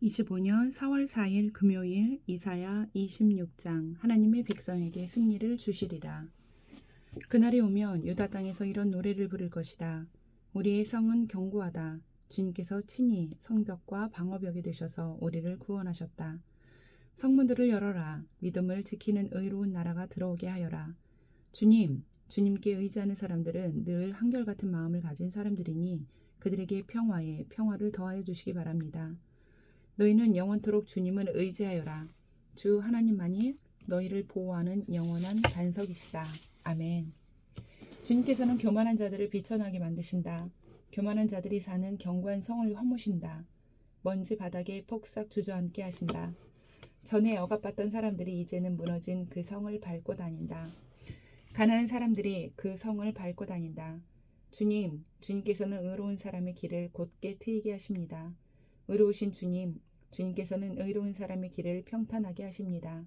25년 4월 4일 금요일 이사야 26장 하나님의 백성에게 승리를 주시리라. 그날이 오면 유다 땅에서 이런 노래를 부를 것이다. 우리의 성은 견고하다. 주님께서 친히 성벽과 방어벽이 되셔서 우리를 구원하셨다. 성문들을 열어라. 믿음을 지키는 의로운 나라가 들어오게 하여라. 주님께 의지하는 사람들은 늘 한결같은 마음을 가진 사람들이니 그들에게 평화를 더하여 주시기 바랍니다. 너희는 영원토록 주님을 의지하여라. 주 하나님만이 너희를 보호하는 영원한 반석이시다. 아멘. 주님께서는 교만한 자들을 비천하게 만드신다. 교만한 자들이 사는 견고한 성을 허무신다. 먼지 바닥에 폭삭 주저앉게 하신다. 전에 억압받던 사람들이 이제는 무너진 그 성을 밟고 다닌다. 가난한 사람들이 그 성을 밟고 다닌다. 주님께서는 의로운 사람의 길을 곧게 트이게 하십니다. 의로우신 주님께서는 의로운 사람의 길을 평탄하게 하십니다.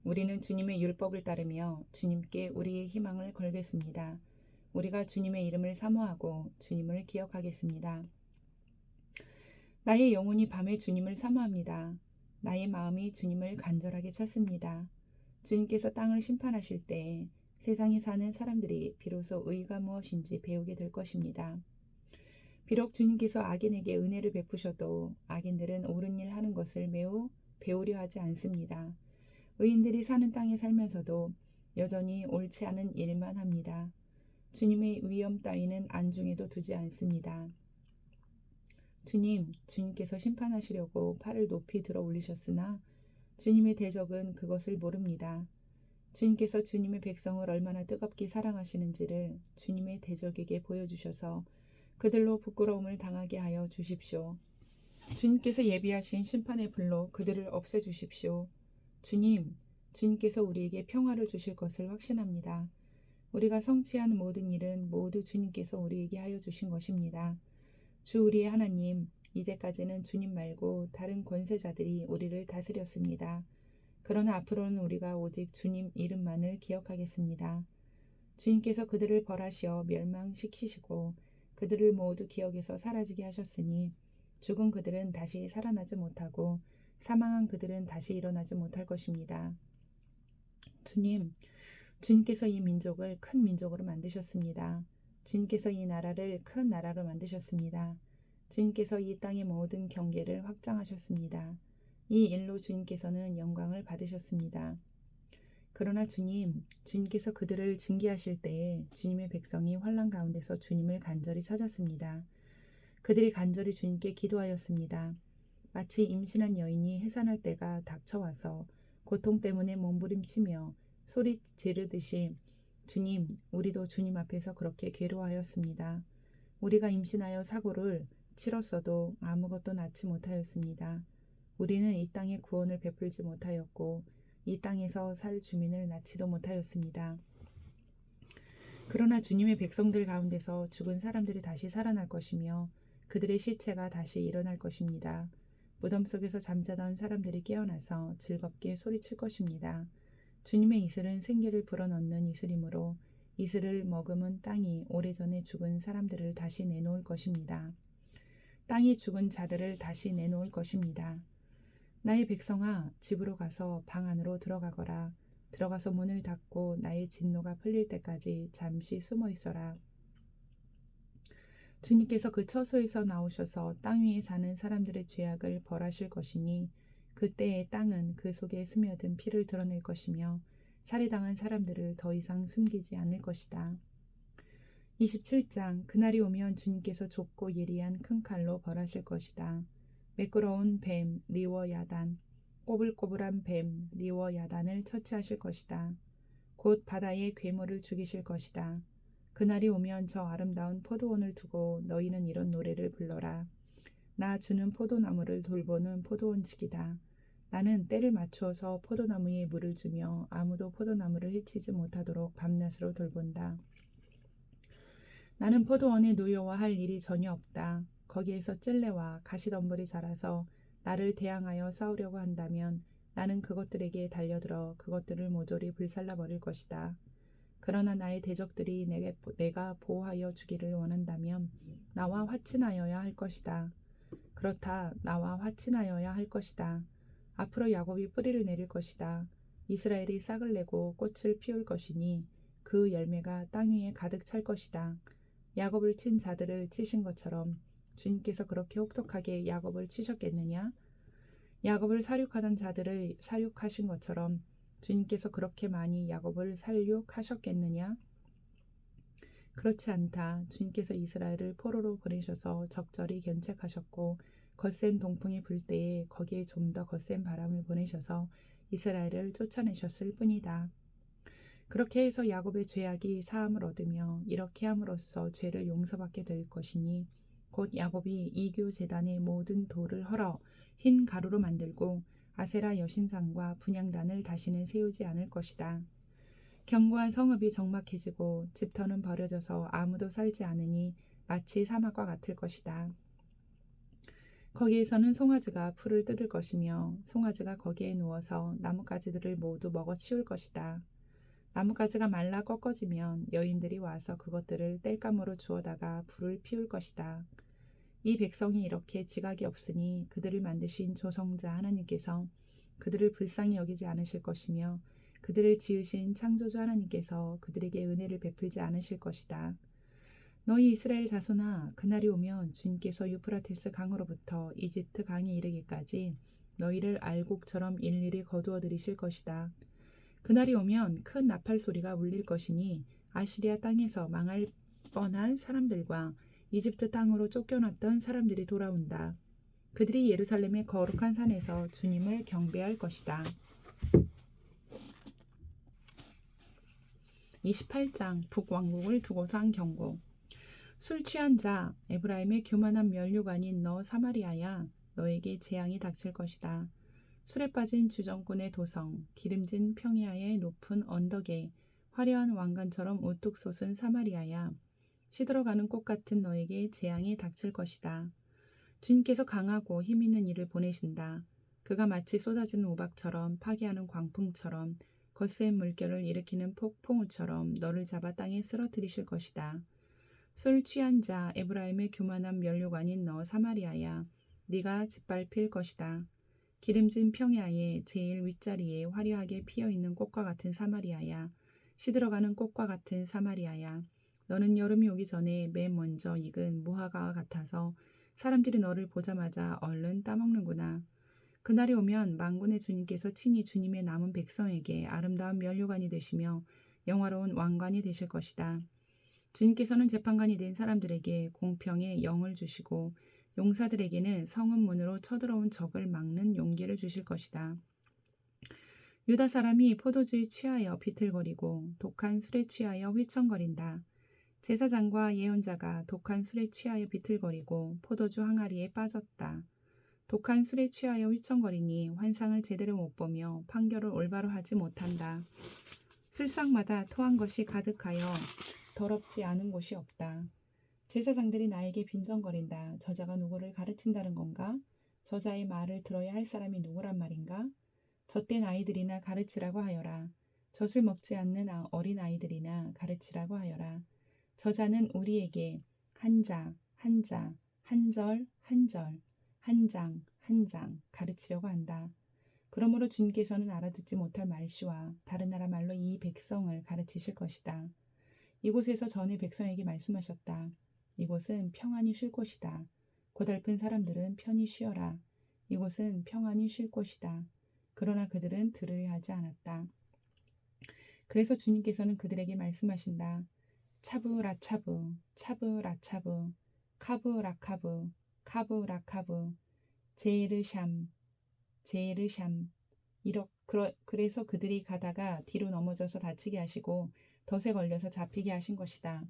우리는 주님의 율법을 따르며 주님께 우리의 희망을 걸겠습니다. 우리가 주님의 이름을 사모하고 주님을 기억하겠습니다. 나의 영혼이 밤에 주님을 사모합니다. 나의 마음이 주님을 간절하게 찾습니다. 주님께서 땅을 심판하실 때 세상에 사는 사람들이 비로소 의가 무엇인지 배우게 될 것입니다. 비록 주님께서 악인에게 은혜를 베푸셔도 악인들은 옳은 일 하는 것을 매우 배우려 하지 않습니다. 의인들이 사는 땅에 살면서도 여전히 옳지 않은 일만 합니다. 주님의 위엄 따위는 안중에도 두지 않습니다. 주님께서 심판하시려고 팔을 높이 들어 올리셨으나 주님의 대적은 그것을 모릅니다. 주님께서 주님의 백성을 얼마나 뜨겁게 사랑하시는지를 주님의 대적에게 보여주셔서 그들로 부끄러움을 당하게 하여 주십시오. 주님께서 예비하신 심판의 불로 그들을 없애주십시오. 주님께서 우리에게 평화를 주실 것을 확신합니다. 우리가 성취한 모든 일은 모두 주님께서 우리에게 하여 주신 것입니다. 주 우리의 하나님, 이제까지는 주님 말고 다른 권세자들이 우리를 다스렸습니다. 그러나 앞으로는 우리가 오직 주님 이름만을 기억하겠습니다. 주님께서 그들을 벌하시어 멸망시키시고 그들을 모두 기억에서 사라지게 하셨으니 죽은 그들은 다시 살아나지 못하고 사망한 그들은 다시 일어나지 못할 것입니다. 주님께서 이 민족을 큰 민족으로 만드셨습니다. 주님께서 이 나라를 큰 나라로 만드셨습니다. 주님께서 이 땅의 모든 경계를 확장하셨습니다. 이 일로 주님께서는 영광을 받으셨습니다. 그러나 주님께서 그들을 징계하실 때에 주님의 백성이 환난 가운데서 주님을 간절히 찾았습니다. 그들이 간절히 주님께 기도하였습니다. 마치 임신한 여인이 해산할 때가 닥쳐와서 고통 때문에 몸부림치며 소리 지르듯이 우리도 주님 앞에서 그렇게 괴로워하였습니다. 우리가 임신하여 사고를 치렀어도 아무것도 낳지 못하였습니다. 우리는 이 땅에 구원을 베풀지 못하였고 이 땅에서 살 주민을 낳지도 못하였습니다. 그러나 주님의 백성들 가운데서 죽은 사람들이 다시 살아날 것이며 그들의 시체가 다시 일어날 것입니다. 무덤 속에서 잠자던 사람들이 깨어나서 즐겁게 소리칠 것입니다. 주님의 이슬은 생기를 불어넣는 이슬이므로 이슬을 머금은 땅이 오래전에 죽은 사람들을 다시 내놓을 것입니다. 땅이 죽은 자들을 다시 내놓을 것입니다. 나의 백성아, 집으로 가서 방 안으로 들어가거라. 들어가서 문을 닫고 나의 진노가 풀릴 때까지 잠시 숨어 있어라. 주님께서 그 처소에서 나오셔서 땅 위에 사는 사람들의 죄악을 벌하실 것이니 그때의 땅은 그 속에 스며든 피를 드러낼 것이며 살해당한 사람들을 더 이상 숨기지 않을 것이다. 27장 그날이 오면 주님께서 좁고 예리한 큰 칼로 벌하실 것이다. 매끄러운 뱀 리워야단, 꼬불꼬불한 뱀 리워야단을 처치하실 것이다. 곧 바다의 괴물을 죽이실 것이다. 그날이 오면 저 아름다운 포도원을 두고 너희는 이런 노래를 불러라. 나 주는 포도나무를 돌보는 포도원직이다. 나는 때를 맞추어서 포도나무에 물을 주며 아무도 포도나무를 해치지 못하도록 밤낮으로 돌본다. 나는 포도원에 노여워할 일이 전혀 없다. 거기에서 찔레와 가시덤불이 자라서 나를 대항하여 싸우려고 한다면 나는 그것들에게 달려들어 그것들을 모조리 불살라 버릴 것이다. 그러나 나의 대적들이 내가 보호하여 주기를 원한다면 나와 화친하여야 할 것이다. 그렇다 나와 화친하여야 할 것이다. 앞으로 야곱이 뿌리를 내릴 것이다. 이스라엘이 싹을 내고 꽃을 피울 것이니 그 열매가 땅 위에 가득 찰 것이다. 야곱을 친 자들을 치신 것처럼 주님께서 그렇게 혹독하게 야곱을 치셨겠느냐? 야곱을 살육하던 자들을 살육하신 것처럼 주님께서 그렇게 많이 야곱을 살육하셨겠느냐? 그렇지 않다. 주님께서 이스라엘을 포로로 보내셔서 적절히 견책하셨고 거센 동풍이 불 때에 거기에 좀 더 거센 바람을 보내셔서 이스라엘을 쫓아내셨을 뿐이다. 그렇게 해서 야곱의 죄악이 사함을 얻으며 이렇게 함으로써 죄를 용서받게 될 것이니 곧 야곱이 이교 제단의 모든 돌을 헐어 흰 가루로 만들고 아세라 여신상과 분향단을 다시는 세우지 않을 것이다. 견고한 성읍이 적막해지고 집터는 버려져서 아무도 살지 않으니 마치 사막과 같을 것이다. 거기에서는 송아지가 풀을 뜯을 것이며 송아지가 거기에 누워서 나뭇가지들을 모두 먹어 치울 것이다. 나뭇가지가 말라 꺾어지면 여인들이 와서 그것들을 땔감으로 주워다가 불을 피울 것이다. 이 백성이 이렇게 지각이 없으니 그들을 만드신 조성자 하나님께서 그들을 불쌍히 여기지 않으실 것이며 그들을 지으신 창조주 하나님께서 그들에게 은혜를 베풀지 않으실 것이다. 너희 이스라엘 자손아, 그날이 오면 주님께서 유프라테스 강으로부터 이집트 강에 이르기까지 너희를 알곡처럼 일일이 거두어 들이실 것이다. 그날이 오면 큰 나팔 소리가 울릴 것이니 아시리아 땅에서 망할 뻔한 사람들과 이집트 땅으로 쫓겨났던 사람들이 돌아온다. 그들이 예루살렘의 거룩한 산에서 주님을 경배할 것이다. 28장 북왕국을 두고서 한 경고. 술 취한 자 에브라임의 교만한 면류관인 너 사마리아야, 너에게 재앙이 닥칠 것이다. 술에 빠진 주정꾼의 도성, 기름진 평야의 높은 언덕에 화려한 왕관처럼 우뚝 솟은 사마리아야, 시들어가는 꽃 같은 너에게 재앙이 닥칠 것이다. 주님께서 강하고 힘있는 이를 보내신다. 그가 마치 쏟아지는 우박처럼 파괴하는 광풍처럼 거센 물결을 일으키는 폭풍우처럼 너를 잡아 땅에 쓰러뜨리실 것이다. 술 취한 자 에브라임의 교만한 면류관인 너 사마리아야, 네가 짓밟힐 것이다. 기름진 평야의 제일 윗자리에 화려하게 피어있는 꽃과 같은 사마리아야, 시들어가는 꽃과 같은 사마리아야, 너는 여름이 오기 전에 맨 먼저 익은 무화과와 같아서 사람들이 너를 보자마자 얼른 따먹는구나. 그날이 오면 만군의 주님께서 친히 주님의 남은 백성에게 아름다운 면류관이 되시며 영화로운 왕관이 되실 것이다. 주님께서는 재판관이 된 사람들에게 공평의 영을 주시고 용사들에게는 성읍 문으로 쳐들어온 적을 막는 용기를 주실 것이다. 유다 사람이 포도주에 취하여 비틀거리고 독한 술에 취하여 휘청거린다. 제사장과 예언자가 독한 술에 취하여 비틀거리고 포도주 항아리에 빠졌다. 독한 술에 취하여 휘청거리니 환상을 제대로 못 보며 판결을 올바로 하지 못한다. 술상마다 토한 것이 가득하여 더럽지 않은 곳이 없다. 제사장들이 나에게 빈정거린다. 저자가 누구를 가르친다는 건가? 저자의 말을 들어야 할 사람이 누구란 말인가? 젖된 아이들이나 가르치라고 하여라. 젖을 먹지 않는 어린 아이들이나 가르치라고 하여라. 저자는 우리에게 한 자, 한 자, 한 절, 한 절, 한 장, 한 장 가르치려고 한다. 그러므로 주님께서는 알아듣지 못할 말씨와 다른 나라 말로 이 백성을 가르치실 것이다. 이곳에서 전에 백성에게 말씀하셨다. 이곳은 평안히 쉴 곳이다. 고달픈 사람들은 편히 쉬어라. 이곳은 평안히 쉴 곳이다. 그러나 그들은 들으려 하지 않았다. 그래서 주님께서는 그들에게 말씀하신다. 차브라차브, 차브라차브, 카브라카브, 카브라카브, 제르샴, 제르샴. 그래서 그들이 가다가 뒤로 넘어져서 다치게 하시고 덫에 걸려서 잡히게 하신 것이다.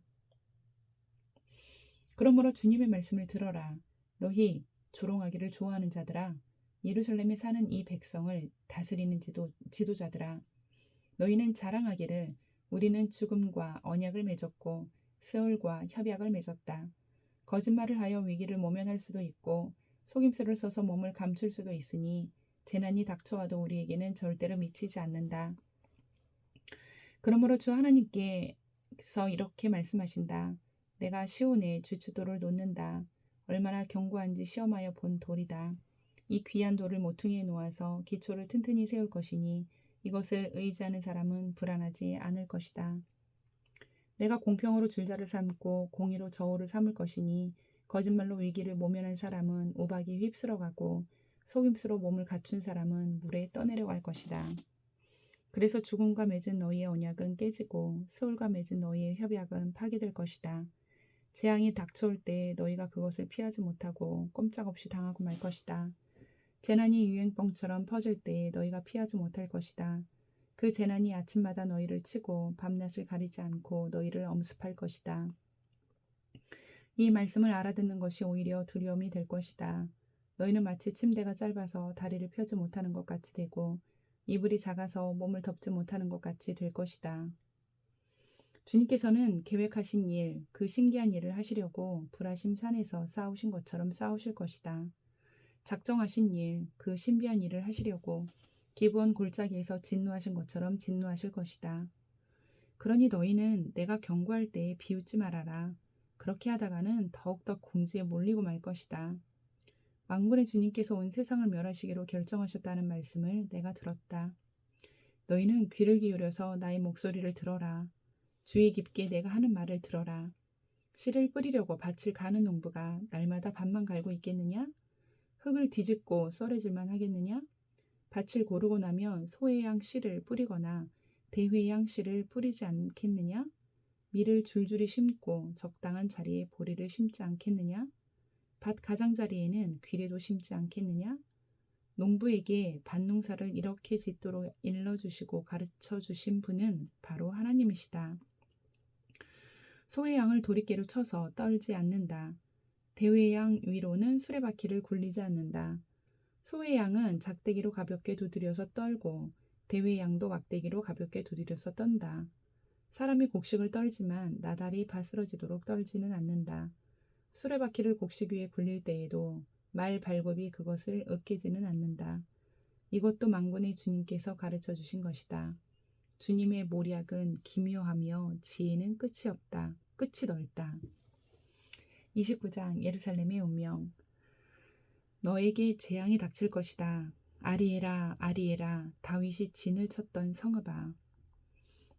그러므로 주님의 말씀을 들어라. 너희 조롱하기를 좋아하는 자들아, 예루살렘에 사는 이 백성을 다스리는 지도자들아, 너희는 자랑하기를 우리는 죽음과 언약을 맺었고 스올과 협약을 맺었다. 거짓말을 하여 위기를 모면할 수도 있고 속임수를 써서 몸을 감출 수도 있으니 재난이 닥쳐와도 우리에게는 절대로 미치지 않는다. 그러므로 주 하나님께서 이렇게 말씀하신다. 내가 시온에 주추도를 놓는다. 얼마나 견고한지 시험하여 본 돌이다. 이 귀한 돌을 모퉁이에 놓아서 기초를 튼튼히 세울 것이니 이것을 의지하는 사람은 불안하지 않을 것이다. 내가 공평으로 줄자를 삼고 공의로 저울을 삼을 것이니 거짓말로 위기를 모면한 사람은 우박이 휩쓸어가고 속임수로 몸을 갖춘 사람은 물에 떠내려갈 것이다. 그래서 죽음과 맺은 너희의 언약은 깨지고 수월과 맺은 너희의 협약은 파괴될 것이다. 재앙이 닥쳐올 때 너희가 그것을 피하지 못하고 꼼짝없이 당하고 말 것이다. 재난이 유행병처럼 퍼질 때 너희가 피하지 못할 것이다. 그 재난이 아침마다 너희를 치고 밤낮을 가리지 않고 너희를 엄습할 것이다. 이 말씀을 알아듣는 것이 오히려 두려움이 될 것이다. 너희는 마치 침대가 짧아서 다리를 펴지 못하는 것 같이 되고 이불이 작아서 몸을 덮지 못하는 것 같이 될 것이다. 주님께서는 계획하신 일, 그 신기한 일을 하시려고 불하심 산에서 싸우신 것처럼 싸우실 것이다. 작정하신 일, 그 신비한 일을 하시려고 기브온 골짜기에서 진노하신 것처럼 진노하실 것이다. 그러니 너희는 내가 경고할 때에 비웃지 말아라. 그렇게 하다가는 더욱더 궁지에 몰리고 말 것이다. 만군의 주님께서 온 세상을 멸하시기로 결정하셨다는 말씀을 내가 들었다. 너희는 귀를 기울여서 나의 목소리를 들어라. 주의 깊게 내가 하는 말을 들어라. 씨를 뿌리려고 밭을 가는 농부가 날마다 밭만 갈고 있겠느냐? 흙을 뒤집고 썰어질만 하겠느냐? 밭을 고르고 나면 소의 양 씨를 뿌리거나 대회의 양 씨를 뿌리지 않겠느냐? 밀을 줄줄이 심고 적당한 자리에 보리를 심지 않겠느냐? 밭 가장자리에는 귀리도 심지 않겠느냐? 농부에게 밭농사를 이렇게 짓도록 일러주시고 가르쳐주신 분은 바로 하나님이시다. 소의 양을 도리깨로 쳐서 떨지 않는다. 대회의 양 위로는 수레바퀴를 굴리지 않는다. 소의 양은 작대기로 가볍게 두드려서 떨고 대회의 양도 막대기로 가볍게 두드려서 떤다. 사람이 곡식을 떨지만 나달이 바스러지도록 떨지는 않는다. 수레바퀴를 곡식 위에 굴릴 때에도 말 발굽이 그것을 으깨지는 않는다. 이것도 만군의 주님께서 가르쳐 주신 것이다. 주님의 모략은 기묘하며 지혜는 끝이 없다. 끝이 넓다. 29장 예루살렘의 운명. 너에게 재앙이 닥칠 것이다. 아리에라 아리에라 다윗이 진을 쳤던 성읍아.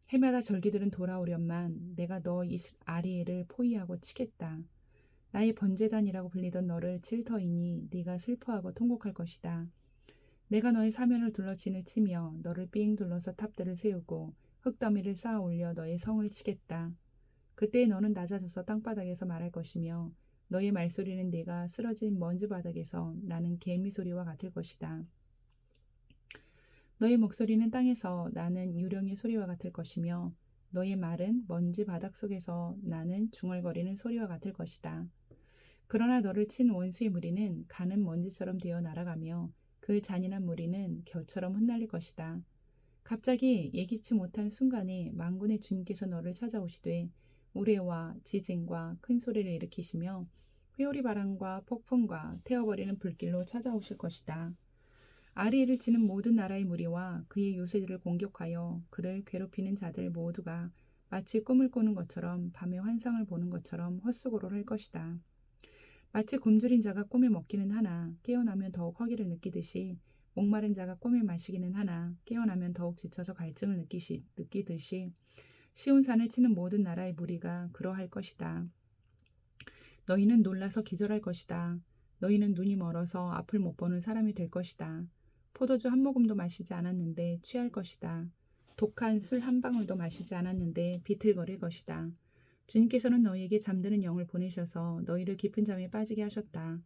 해마다 절기들은 돌아오련만 내가 너 아리에를 포위하고 치겠다. 나의 번제단이라고 불리던 너를 칠 터이니 네가 슬퍼하고 통곡할 것이다. 내가 너의 사면을 둘러 진을 치며 너를 삥 둘러서 탑들을 세우고 흙더미를 쌓아 올려 너의 성을 치겠다. 그때 너는 낮아져서 땅바닥에서 말할 것이며 너의 말소리는 네가 쓰러진 먼지 바닥에서 나는 개미 소리와 같을 것이다. 너의 목소리는 땅에서 나는 유령의 소리와 같을 것이며 너의 말은 먼지 바닥 속에서 나는 중얼거리는 소리와 같을 것이다. 그러나 너를 친 원수의 무리는 가는 먼지처럼 되어 날아가며 그 잔인한 무리는 겨처럼 흩날릴 것이다. 갑자기 예기치 못한 순간에 만군의 주님께서 너를 찾아오시되 우레와 지진과 큰 소리를 일으키시며 회오리 바람과 폭풍과 태워버리는 불길로 찾아오실 것이다. 아리엘을 치는 모든 나라의 무리와 그의 요새들을 공격하여 그를 괴롭히는 자들 모두가 마치 꿈을 꾸는 것처럼 밤에 환상을 보는 것처럼 헛수고를 할 것이다. 마치 굶주린 자가 꿈에 먹기는 하나 깨어나면 더욱 허기를 느끼듯이 목마른 자가 꿈에 마시기는 하나 깨어나면 더욱 지쳐서 갈증을 느끼듯이 시온산을 치는 모든 나라의 무리가 그러할 것이다. 너희는 놀라서 기절할 것이다. 너희는 눈이 멀어서 앞을 못 보는 사람이 될 것이다. 포도주 한 모금도 마시지 않았는데 취할 것이다. 독한 술 한 방울도 마시지 않았는데 비틀거릴 것이다. 주님께서는 너희에게 잠드는 영을 보내셔서 너희를 깊은 잠에 빠지게 하셨다.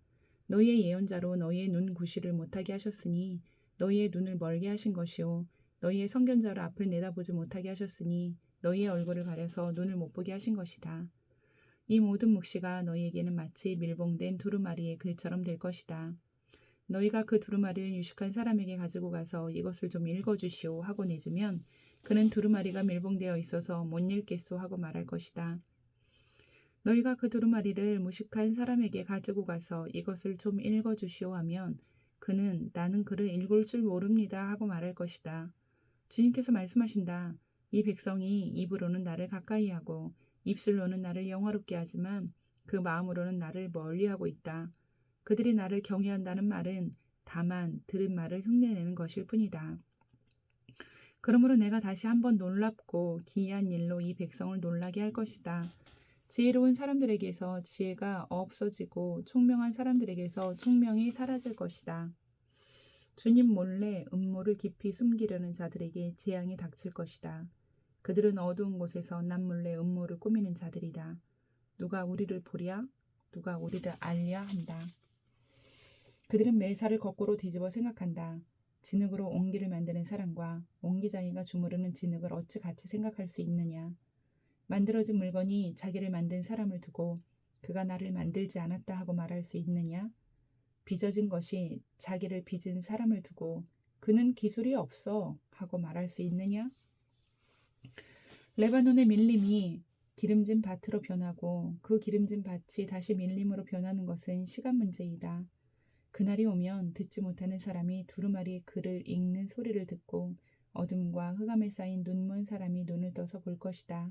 너희의 예언자로 너희의 눈 구시를 못하게 하셨으니 너희의 눈을 멀게 하신 것이요 너희의 선견자로 앞을 내다보지 못하게 하셨으니 너희의 얼굴을 가려서 눈을 못 보게 하신 것이다. 이 모든 묵시가 너희에게는 마치 밀봉된 두루마리의 글처럼 될 것이다. 너희가 그 두루마리를 유식한 사람에게 가지고 가서 이것을 좀 읽어주시오 하고 내주면 그는 두루마리가 밀봉되어 있어서 못 읽겠소 하고 말할 것이다. 너희가 그 두루마리를 무식한 사람에게 가지고 가서 이것을 좀 읽어주시오 하면 그는 나는 글을 읽을 줄 모릅니다 하고 말할 것이다. 주님께서 말씀하신다. 이 백성이 입으로는 나를 가까이 하고 입술로는 나를 영화롭게 하지만 그 마음으로는 나를 멀리하고 있다. 그들이 나를 경외한다는 말은 다만 들은 말을 흉내내는 것일 뿐이다. 그러므로 내가 다시 한번 놀랍고 기이한 일로 이 백성을 놀라게 할 것이다. 지혜로운 사람들에게서 지혜가 없어지고 총명한 사람들에게서 총명이 사라질 것이다. 주님 몰래 음모를 깊이 숨기려는 자들에게 재앙이 닥칠 것이다. 그들은 어두운 곳에서 남몰래 음모를 꾸미는 자들이다. 누가 우리를 보랴? 누가 우리를 알랴 한다. 그들은 매사를 거꾸로 뒤집어 생각한다. 진흙으로 옹기를 만드는 사람과 옹기장이가 주무르는 진흙을 어찌 같이 생각할 수 있느냐. 만들어진 물건이 자기를 만든 사람을 두고 그가 나를 만들지 않았다 하고 말할 수 있느냐. 빚어진 것이 자기를 빚은 사람을 두고 그는 기술이 없어 하고 말할 수 있느냐. 레바논의 밀림이 기름진 밭으로 변하고 그 기름진 밭이 다시 밀림으로 변하는 것은 시간 문제이다. 그날이 오면 듣지 못하는 사람이 두루마리의 글을 읽는 소리를 듣고 어둠과 흑암에 쌓인 눈먼 사람이 눈을 떠서 볼 것이다.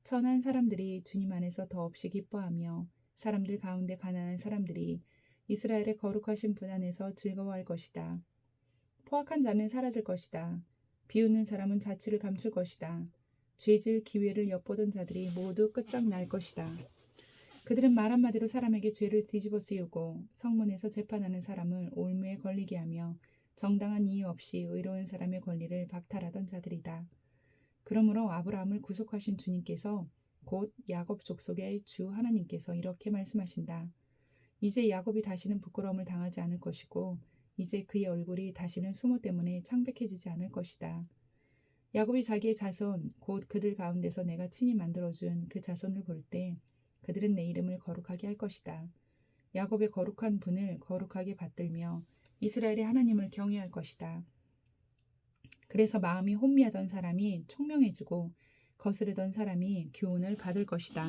천한 사람들이 주님 안에서 더없이 기뻐하며 사람들 가운데 가난한 사람들이 이스라엘의 거룩하신 분 안에서 즐거워할 것이다. 포악한 자는 사라질 것이다. 비웃는 사람은 자취를 감출 것이다. 죄질 기회를 엿보던 자들이 모두 끝장날 것이다. 그들은 말 한마디로 사람에게 죄를 뒤집어 씌우고 성문에서 재판하는 사람을 올무에 걸리게 하며 정당한 이유 없이 의로운 사람의 권리를 박탈하던 자들이다. 그러므로 아브라함을 구속하신 주님께서 곧 야곱 족속의 주 하나님께서 이렇게 말씀하신다. 이제 야곱이 다시는 부끄러움을 당하지 않을 것이고 이제 그의 얼굴이 다시는 수모 때문에 창백해지지 않을 것이다. 야곱이 자기의 자손 곧 그들 가운데서 내가 친히 만들어준 그 자손을 볼 때 그들은 내 이름을 거룩하게 할 것이다. 야곱의 거룩한 분을 거룩하게 받들며 이스라엘의 하나님을 경외할 것이다. 그래서 마음이 혼미하던 사람이 총명해지고 거스르던 사람이 교훈을 받을 것이다.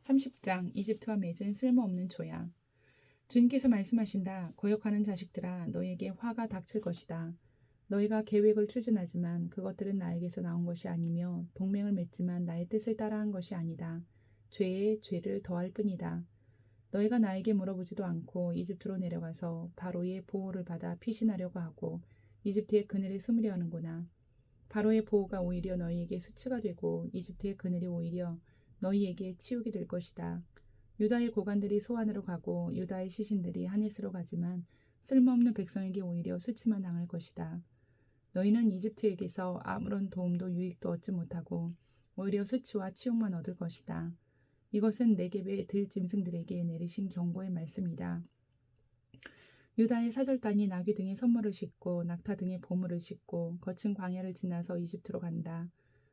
30장 이집트와 맺은 쓸모없는 조약. 주님께서 말씀하신다. 거역하는 자식들아 너희에게 화가 닥칠 것이다. 너희가 계획을 추진하지만 그것들은 나에게서 나온 것이 아니며 동맹을 맺지만 나의 뜻을 따라한 것이 아니다. 죄에 죄를 더할 뿐이다. 너희가 나에게 물어보지도 않고 이집트로 내려가서 바로의 보호를 받아 피신하려고 하고 이집트의 그늘에 숨으려 하는구나. 바로의 보호가 오히려 너희에게 수치가 되고 이집트의 그늘이 오히려 너희에게 치욕이 될 것이다. 유다의 고관들이 소환으로 가고 유다의 시신들이 하네스로 가지만 쓸모없는 백성에게 오히려 수치만 당할 것이다. 너희는 이집트에게서 아무런 도움도 유익도 얻지 못하고 오히려 수치와 치욕만 얻을 것이다. 이것은 네겝의 들짐승들에게 내리신 경고의 말씀이다. 유다의 사절단이 나귀 등의 선물을 싣고 낙타 등의 보물을 싣고 거친 광야를 지나서 이집트로 간다.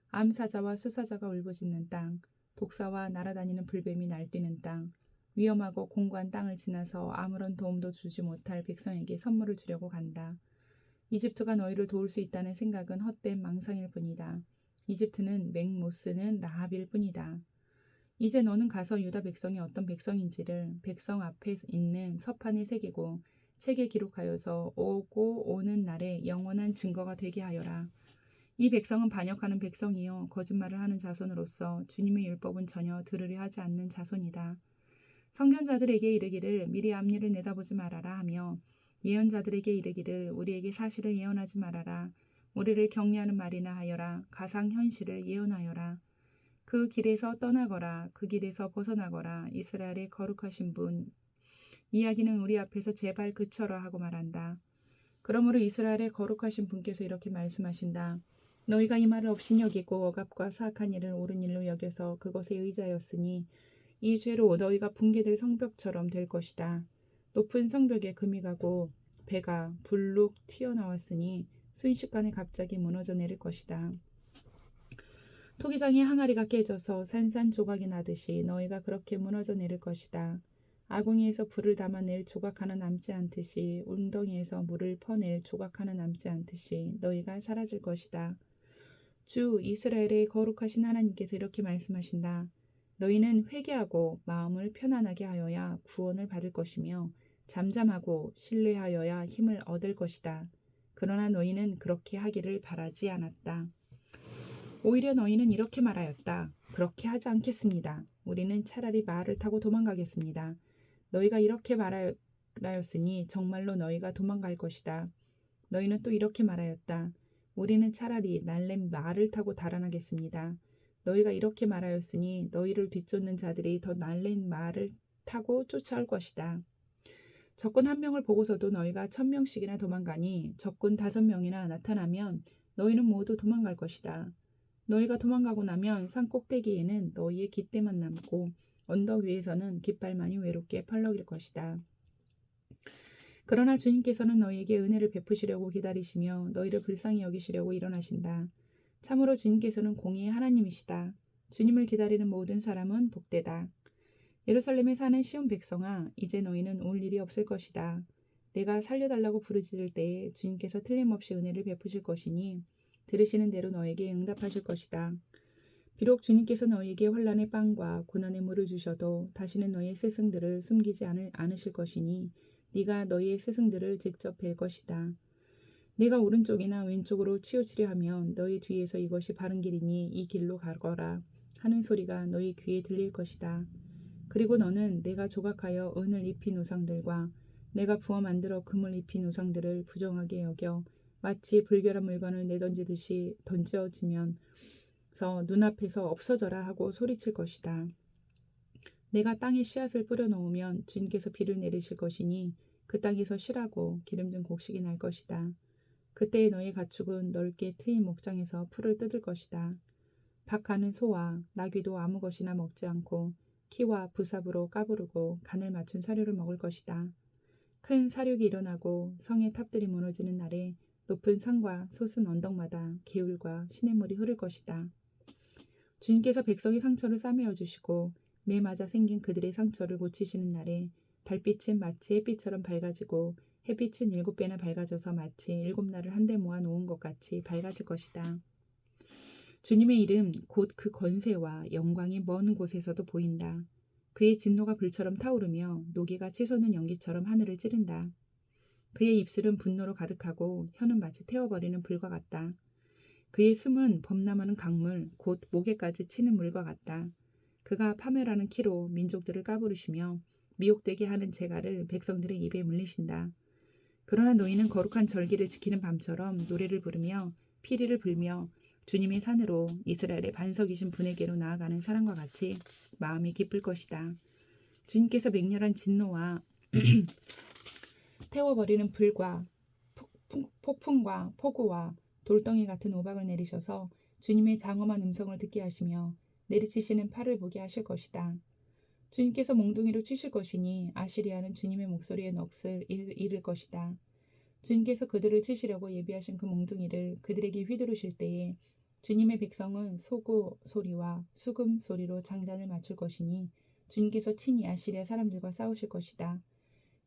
암사자와 수사자가 울부짖는 땅, 독사와 날아다니는 불뱀이 날뛰는 땅, 위험하고 공고한 땅을 지나서 아무런 도움도 주지 못할 백성에게 선물을 주려고 간다. 이집트가 너희를 도울 수 있다는 생각은 헛된 망상일 뿐이다. 이집트는 맥 못 쓰는 라합일 뿐이다. 이제 너는 가서 유다 백성이 어떤 백성인지를 백성 앞에 있는 서판에 새기고 책에 기록하여서 오고 오는 날에 영원한 증거가 되게 하여라. 이 백성은 반역하는 백성이요 거짓말을 하는 자손으로서 주님의 율법은 전혀 들으려 하지 않는 자손이다. 선견자들에게 이르기를 미리 앞일을 내다보지 말아라 하며 예언자들에게 이르기를 우리에게 사실을 예언하지 말아라. 우리를 격려하는 말이나 하여라. 가상현실을 예언하여라. 그 길에서 떠나거라. 그 길에서 벗어나거라. 이스라엘의 거룩하신 분. 이야기는 우리 앞에서 제발 그쳐라 하고 말한다. 그러므로 이스라엘의 거룩하신 분께서 이렇게 말씀하신다. 너희가 이 말을 업신여기고 억압과 사악한 일을 옳은 일로 여겨서 그것에 의지하였으니 이 죄로 너희가 붕괴될 성벽처럼 될 것이다. 높은 성벽에 금이 가고 배가 불룩 튀어나왔으니 순식간에 갑자기 무너져 내릴 것이다. 토기장의 항아리가 깨져서 산산조각이 나듯이 너희가 그렇게 무너져 내릴 것이다. 아궁이에서 불을 담아낼 조각 하나 남지 않듯이 웅덩이에서 물을 퍼낼 조각 하나 남지 않듯이 너희가 사라질 것이다. 주 이스라엘의 거룩하신 하나님께서 이렇게 말씀하신다. 너희는 회개하고 마음을 편안하게 하여야 구원을 받을 것이며 잠잠하고 신뢰하여야 힘을 얻을 것이다. 그러나 너희는 그렇게 하기를 바라지 않았다. 오히려 너희는 이렇게 말하였다. 그렇게 하지 않겠습니다. 우리는 차라리 말을 타고 도망가겠습니다. 너희가 이렇게 말하였으니 정말로 너희가 도망갈 것이다. 너희는 또 이렇게 말하였다. 우리는 차라리 날랜 말을 타고 달아나겠습니다. 너희가 이렇게 말하였으니 너희를 뒤쫓는 자들이 더 날랜 말을 타고 쫓아올 것이다. 적군 1명을 보고서도 너희가 1000명씩이나 도망가니 적군 5명이나 나타나면 너희는 모두 도망갈 것이다. 너희가 도망가고 나면 산 꼭대기에는 너희의 깃대만 남고 언덕 위에서는 깃발만이 외롭게 펄럭일 것이다. 그러나 주님께서는 너희에게 은혜를 베푸시려고 기다리시며 너희를 불쌍히 여기시려고 일어나신다. 참으로 주님께서는 공의의 하나님이시다. 주님을 기다리는 모든 사람은 복되다. 예루살렘에 사는 시온 백성아, 이제 너희는 올 일이 없을 것이다. 내가 살려달라고 부르짖을 때에 주님께서 틀림없이 은혜를 베푸실 것이니 들으시는 대로 너에게 응답하실 것이다. 비록 주님께서 너희에게 환난의 빵과 고난의 물을 주셔도 다시는 너희의 스승들을 숨기지 않으실 것이니 네가 너희의 스승들을 직접 뵐 것이다. 네가 오른쪽이나 왼쪽으로 치우치려 하면 너희 뒤에서 이것이 바른 길이니 이 길로 가거라 하는 소리가 너희 귀에 들릴 것이다. 그리고 너는 내가 조각하여 은을 입힌 우상들과 내가 부어 만들어 금을 입힌 우상들을 부정하게 여겨 마치 불결한 물건을 내던지듯이 던져지면서 눈앞에서 없어져라 하고 소리칠 것이다. 내가 땅에 씨앗을 뿌려 놓으면 주님께서 비를 내리실 것이니 그 땅에서 실하고 기름진 곡식이 날 것이다. 그때에 너희 가축은 넓게 트인 목장에서 풀을 뜯을 것이다. 박하는 소와 나귀도 아무 것이나 먹지 않고 키와 부삽으로 까부르고 간을 맞춘 사료를 먹을 것이다. 큰 사륙이 일어나고 성의 탑들이 무너지는 날에 높은 산과 솟은 언덕마다 개울과 시냇물이 흐를 것이다. 주님께서 백성의 상처를 싸매어 주시고 매 맞아 생긴 그들의 상처를 고치시는 날에 달빛은 마치 햇빛처럼 밝아지고 햇빛은 7배나 밝아져서 마치 7날을 한데 모아 놓은 것 같이 밝아질 것이다. 주님의 이름 곧 그 권세와 영광이 먼 곳에서도 보인다. 그의 진노가 불처럼 타오르며 노기가 치솟는 연기처럼 하늘을 찌른다. 그의 입술은 분노로 가득하고 혀는 마치 태워버리는 불과 같다. 그의 숨은 범람하는 강물 곧 목에까지 치는 물과 같다. 그가 파멸하는 키로 민족들을 까부르시며 미혹되게 하는 재갈을 백성들의 입에 물리신다. 그러나 너희는 거룩한 절기를 지키는 밤처럼 노래를 부르며 피리를 불며 주님의 산으로 이스라엘의 반석이신 분에게로 나아가는 사람과 같이 마음이 기쁠 것이다. 주님께서 맹렬한 진노와 태워버리는 불과 폭풍과 폭우와 돌덩이 같은 우박을 내리셔서 주님의 장엄한 음성을 듣게 하시며 내리치시는 팔을 보게 하실 것이다. 주님께서 몽둥이로 치실 것이니 아시리아는 주님의 목소리에 넋을 잃을 것이다. 주님께서 그들을 치시려고 예비하신 그 몽둥이를 그들에게 휘두르실 때에 주님의 백성은 소고 소리와 수금 소리로 장단을 맞출 것이니 주님께서 친히 아시리아 사람들과 싸우실 것이다.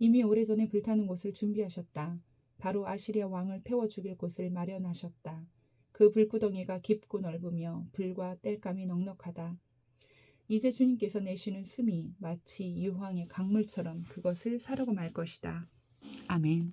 이미 오래전에 불타는 곳을 준비하셨다. 바로 아시리아 왕을 태워 죽일 곳을 마련하셨다. 그 불구덩이가 깊고 넓으며 불과 땔감이 넉넉하다. 이제 주님께서 내쉬는 숨이 마치 유황의 강물처럼 그것을 사르고 말 것이다. 아멘.